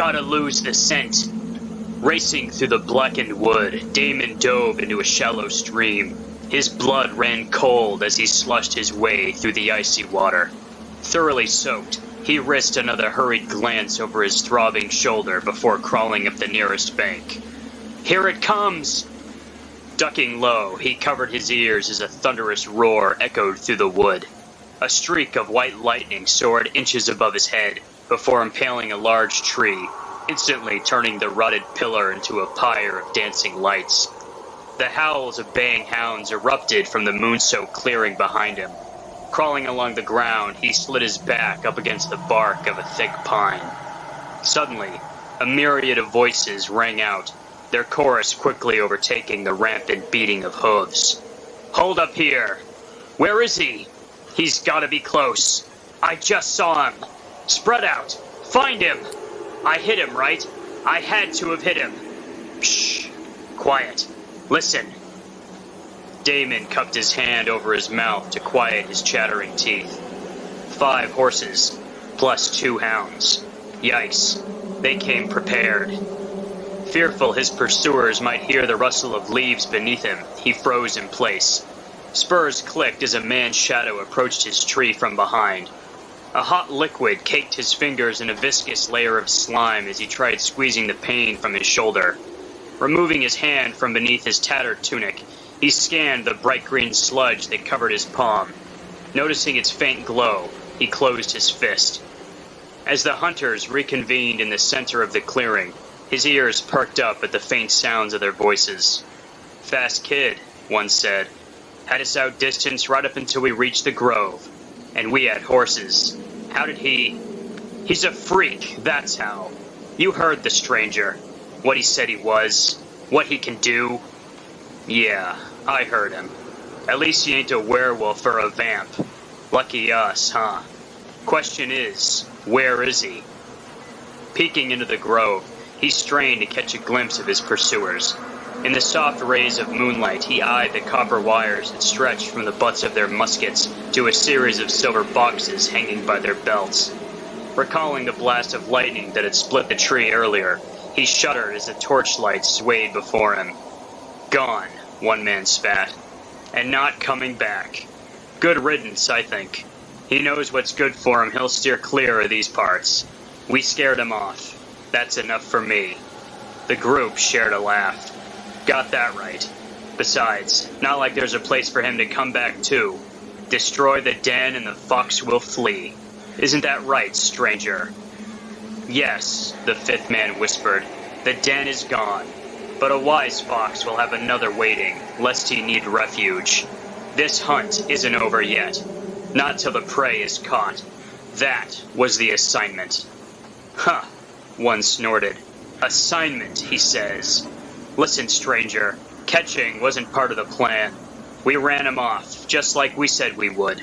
gotta lose the scent. Racing through the blackened wood, Daemon dove into a shallow stream. His blood ran cold as he slushed his way through the icy water. Thoroughly soaked, he risked another hurried glance over his throbbing shoulder before crawling up the nearest bank. Here it comes! Ducking low, he covered his ears as a thunderous roar echoed through the wood. A streak of white lightning soared inches above his head before impaling a large tree, instantly turning the rotted pillar into a pyre of dancing lights. The howls of baying hounds erupted from the moon-soaked clearing behind him. Crawling along the ground, he slid his back up against the bark of a thick pine. Suddenly, a myriad of voices rang out, their chorus quickly overtaking the rampant beating of hooves. Hold up here! Where is he? He's gotta be close. I just saw him. Spread out! Find him! I hit him, right? I had to have hit him. Shh! Quiet. Listen. Daemon cupped his hand over his mouth to quiet his chattering teeth. 5 horses, plus 2 hounds. Yikes. They came prepared. Fearful his pursuers might hear the rustle of leaves beneath him, he froze in place. Spurs clicked as a man's shadow approached his tree from behind. A hot liquid caked his fingers in a viscous layer of slime as he tried squeezing the pain from his shoulder. Removing his hand from beneath his tattered tunic, he scanned the bright green sludge that covered his palm. Noticing its faint glow, he closed his fist. As the hunters reconvened in the center of the clearing, his ears perked up at the faint sounds of their voices. Fast kid, one said. Had us outdistanced right up until we reached the grove. And we had horses. How did he... He's a freak, that's how. You heard the stranger. What he said he was. What he can do. Yeah, I heard him. At least he ain't a werewolf or a vamp. Lucky us, huh? Question is, where is he? Peeking into the grove, he strained to catch a glimpse of his pursuers. In the soft rays of moonlight, he eyed the copper wires that stretched from the butts of their muskets to a series of silver boxes hanging by their belts. Recalling the blast of lightning that had split the tree earlier, he shuddered as the torchlight swayed before him. Gone, one man spat. And not coming back. Good riddance, I think. He knows what's good for him, he'll steer clear of these parts. We scared him off. That's enough for me. The group shared a laugh. Got that right. Besides, not like there's a place for him to come back to. Destroy the den and the fox will flee. Isn't that right, stranger? Yes, the 5th man whispered. The den is gone. But a wise fox will have another waiting, lest he need refuge. This hunt isn't over yet. Not till the prey is caught. That was the assignment. Huh, one snorted. Assignment, he says. Listen, stranger, catching wasn't part of the plan. We ran him off, just like we said we would.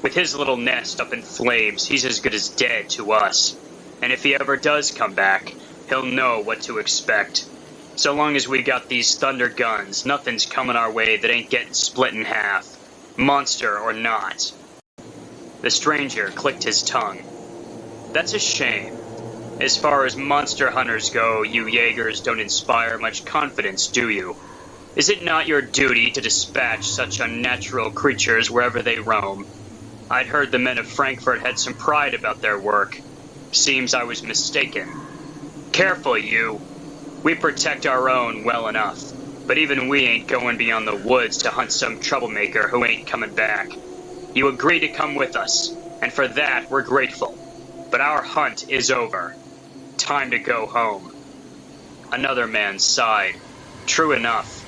With his little nest up in flames, he's as good as dead to us. And if he ever does come back, he'll know what to expect. So long as we got these thunder guns, nothing's coming our way that ain't getting split in half. Monster or not. The stranger clicked his tongue. That's a shame. As far as monster hunters go, you Jaegers don't inspire much confidence, do you? Is it not your duty to dispatch such unnatural creatures wherever they roam? I'd heard the men of Frankfurt had some pride about their work. Seems I was mistaken. Careful, you. We protect our own well enough, but even we ain't going beyond the woods to hunt some troublemaker who ain't coming back. You agreed to come with us, and for that we're grateful. But our hunt is over. Time to go home. Another man sighed. True enough.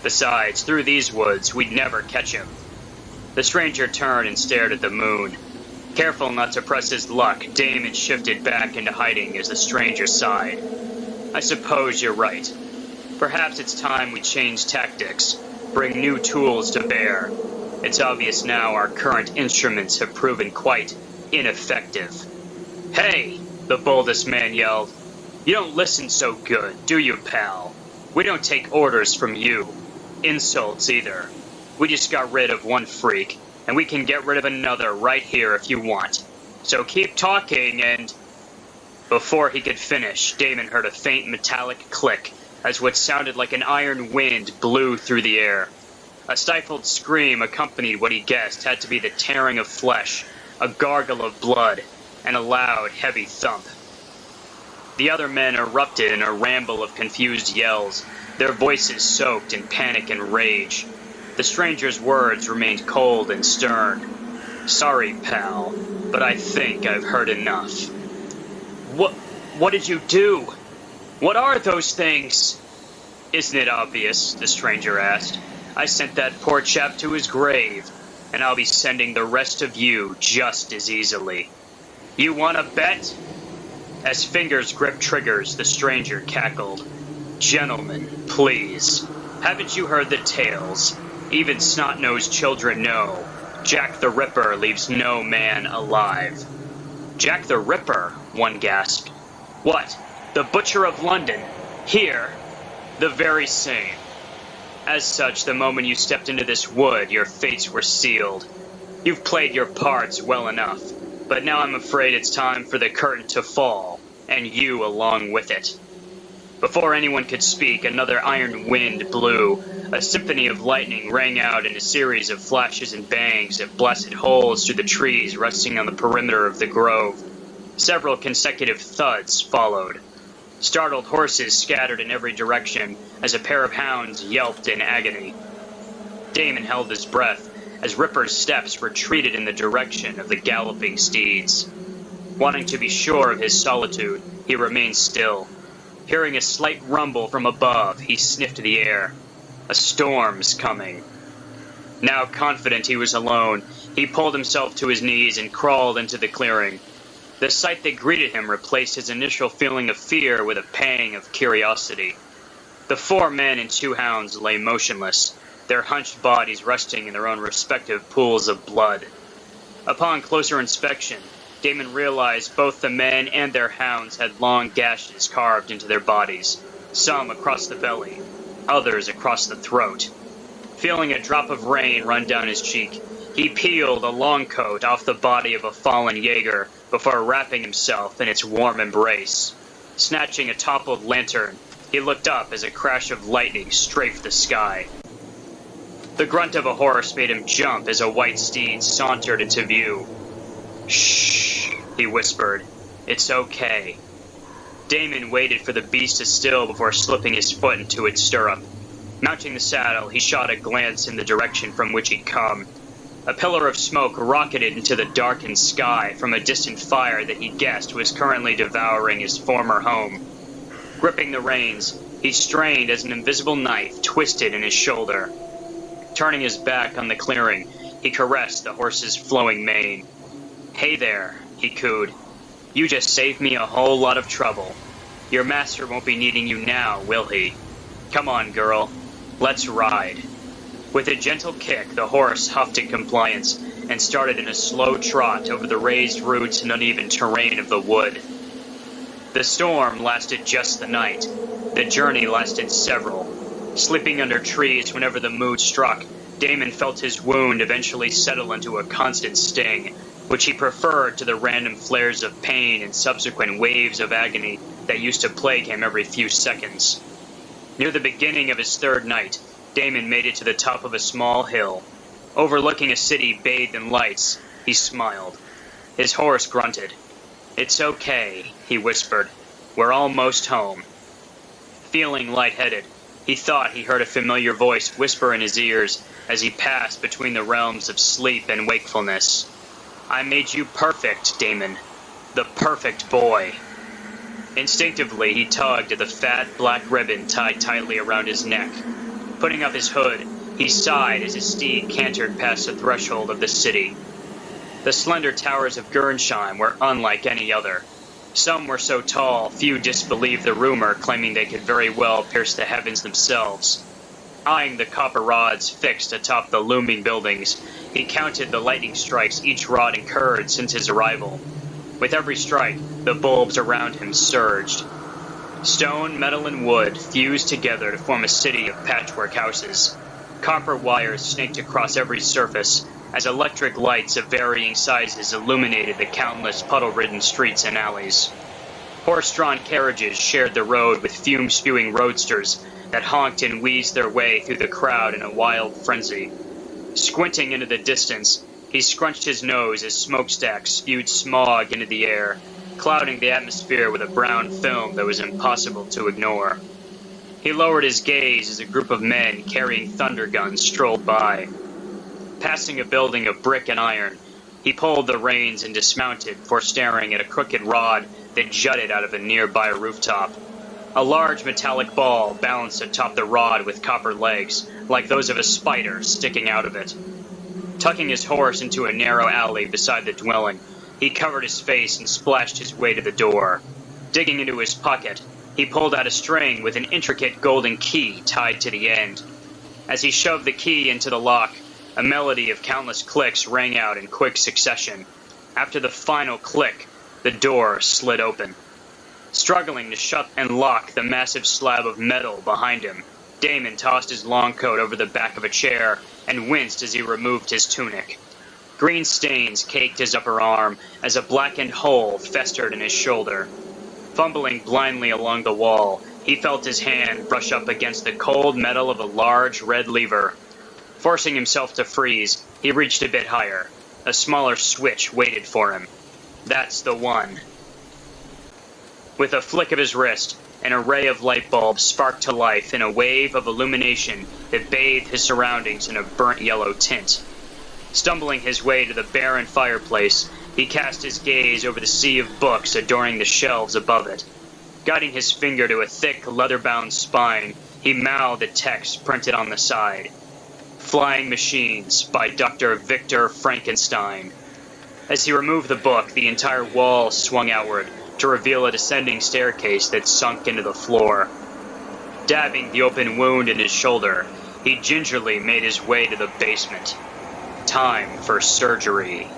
Besides, through these woods, we'd never catch him. The stranger turned and stared at the moon. Careful not to press his luck, Daemon shifted back into hiding as the stranger sighed. I suppose you're right. Perhaps it's time we change tactics, bring new tools to bear. It's obvious now our current instruments have proven quite ineffective. Hey! The boldest man yelled. You don't listen so good, do you, pal? We don't take orders from you. Insults either. We just got rid of one freak, and we can get rid of another right here if you want. So keep talking and... Before he could finish, Daemon heard a faint metallic click as what sounded like an iron wind blew through the air. A stifled scream accompanied what he guessed had to be the tearing of flesh, a gargle of blood, and a loud, heavy thump. The other men erupted in a ramble of confused yells, their voices soaked in panic and rage. The stranger's words remained cold and stern. "Sorry, pal, but I think I've heard enough." What did you do? What are those things?" "Isn't it obvious?" the stranger asked. "I sent that poor chap to his grave, and I'll be sending the rest of you just as easily. You want to bet?" As fingers gripped triggers, the stranger cackled. "Gentlemen, please. Haven't you heard the tales? Even snot-nosed children know. Jack the Ripper leaves no man alive." "Jack the Ripper?" one gasped. "What? The Butcher of London? Here?" "The very same. As such, the moment you stepped into this wood, your fates were sealed. You've played your parts well enough, but now I'm afraid it's time for the curtain to fall, and you along with it." Before anyone could speak, another iron wind blew. A symphony of lightning rang out in a series of flashes and bangs that blasted holes through the trees resting on the perimeter of the grove. Several consecutive thuds followed. Startled horses scattered in every direction as a pair of hounds yelped in agony. Daemon held his breath as Ripper's steps retreated in the direction of the galloping steeds. Wanting to be sure of his solitude, he remained still. Hearing a slight rumble from above, he sniffed the air. A storm's coming. Now confident he was alone, he pulled himself to his knees and crawled into the clearing. The sight that greeted him replaced his initial feeling of fear with a pang of curiosity. The 4 men and 2 hounds lay motionless, their hunched bodies resting in their own respective pools of blood. Upon closer inspection, Daemon realized both the men and their hounds had long gashes carved into their bodies, some across the belly, others across the throat. Feeling a drop of rain run down his cheek, he peeled a long coat off the body of a fallen Jaeger before wrapping himself in its warm embrace. Snatching a toppled lantern, he looked up as a crash of lightning strafed the sky. The grunt of a horse made him jump as a white steed sauntered into view. "Shh," he whispered. "It's okay." Daemon waited for the beast to still before slipping his foot into its stirrup. Mounting the saddle, he shot a glance in the direction from which he'd come. A pillar of smoke rocketed into the darkened sky from a distant fire that he guessed was currently devouring his former home. Gripping the reins, he strained as an invisible knife twisted in his shoulder. Turning his back on the clearing, he caressed the horse's flowing mane. "Hey there," he cooed. "You just saved me a whole lot of trouble. Your master won't be needing you now, will he? Come on, girl. Let's ride." With a gentle kick, the horse huffed in compliance and started in a slow trot over the raised roots and uneven terrain of the wood. The storm lasted just the night. The journey lasted several. Sleeping under trees whenever the mood struck, Daemon felt his wound eventually settle into a constant sting, which he preferred to the random flares of pain and subsequent waves of agony that used to plague him every few seconds. Near the beginning of his 3rd night, Daemon made it to the top of a small hill. Overlooking a city bathed in lights, he smiled. His horse grunted. "It's okay," he whispered. "We're almost home." Feeling lightheaded, he thought he heard a familiar voice whisper in his ears as he passed between the realms of sleep and wakefulness. "I made you perfect, Daemon. The perfect boy." Instinctively, he tugged at the fat black ribbon tied tightly around his neck. Putting up his hood, he sighed as his steed cantered past the threshold of the city. The slender towers of Gernsheim were unlike any other. Some were so tall, few disbelieved the rumor, claiming they could very well pierce the heavens themselves. Eyeing the copper rods fixed atop the looming buildings, he counted the lightning strikes each rod incurred since his arrival. With every strike, the bulbs around him surged. Stone, metal, and wood fused together to form a city of patchwork houses. Copper wires snaked across every surface as electric lights of varying sizes illuminated the countless puddle-ridden streets and alleys. Horse-drawn carriages shared the road with fume-spewing roadsters that honked and wheezed their way through the crowd in a wild frenzy. Squinting into the distance, he scrunched his nose as smokestacks spewed smog into the air, clouding the atmosphere with a brown film that was impossible to ignore. He lowered his gaze as a group of men carrying thunder guns strolled by. Passing a building of brick and iron, he pulled the reins and dismounted before staring at a crooked rod that jutted out of a nearby rooftop. A large metallic ball balanced atop the rod with copper legs, like those of a spider sticking out of it. Tucking his horse into a narrow alley beside the dwelling, he covered his face and splashed his way to the door. Digging into his pocket, he pulled out a string with an intricate golden key tied to the end. As he shoved the key into the lock, a melody of countless clicks rang out in quick succession. After the final click, the door slid open. Struggling to shut and lock the massive slab of metal behind him, Daemon tossed his long coat over the back of a chair and winced as he removed his tunic. Green stains caked his upper arm as a blackened hole festered in his shoulder. Fumbling blindly along the wall, he felt his hand brush up against the cold metal of a large red lever. Forcing himself to freeze, he reached a bit higher. A smaller switch waited for him. That's the one. With a flick of his wrist, an array of light bulbs sparked to life in a wave of illumination that bathed his surroundings in a burnt yellow tint. Stumbling his way to the barren fireplace, he cast his gaze over the sea of books adorning the shelves above it. Guiding his finger to a thick, leather-bound spine, he mouthed the text printed on the side. Flying Machines by Dr. Victor Frankenstein. As he removed the book, the entire wall swung outward to reveal a descending staircase that sunk into the floor. Dabbing the open wound in his shoulder, he gingerly made his way to the basement. Time for surgery.